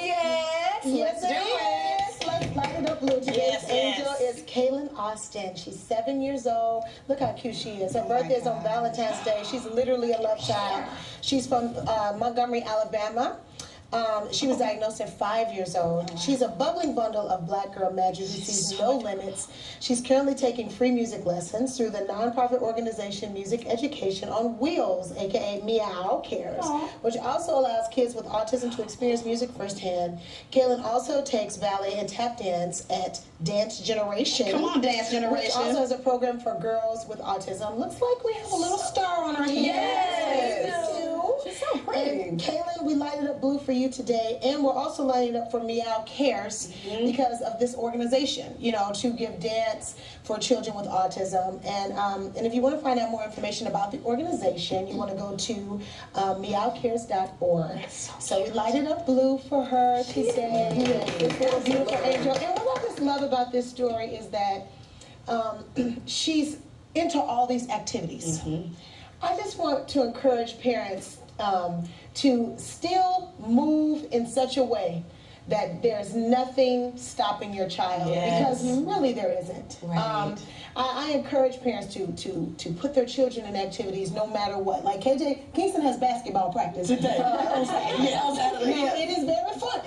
Yes, Let's do it. Let's light it up blue. Today's angel is Kailyn Austin. She's 7 years old. Look how cute she is. Her birthday is on Valentine's Day. She's literally a love child. She's from Montgomery, Alabama. She was diagnosed at 5 years old. She's a bubbling bundle of black girl magic who sees no limits. She's currently taking free music lessons through the nonprofit organization Music Education on Wheels, aka MEOW Cares, which also allows kids with autism to experience music firsthand. Kailyn also takes ballet and tap dance at Dance Generation. Come on, Dance Generation. Which also has a program for girls with autism. Looks like we have a little star on our hand. Yes. She's so pretty. And Kailyn, we lighted up blue for you today, and we're also lighting up for MEOW Cares because of this organization, you know, to give dance for children with autism. And if you want to find out more information about the organization, you want to go to meowcares.org. So we lighted up blue for her today. This little beautiful angel. And what I just love about this story is that she's into all these activities. I just want to encourage parents to still move in such a way that there's nothing stopping your child, because really there isn't. Right. I encourage parents to put their children in activities no matter what. Like KJ Kingston has basketball practice today. On Saturday. Now, it is very fun.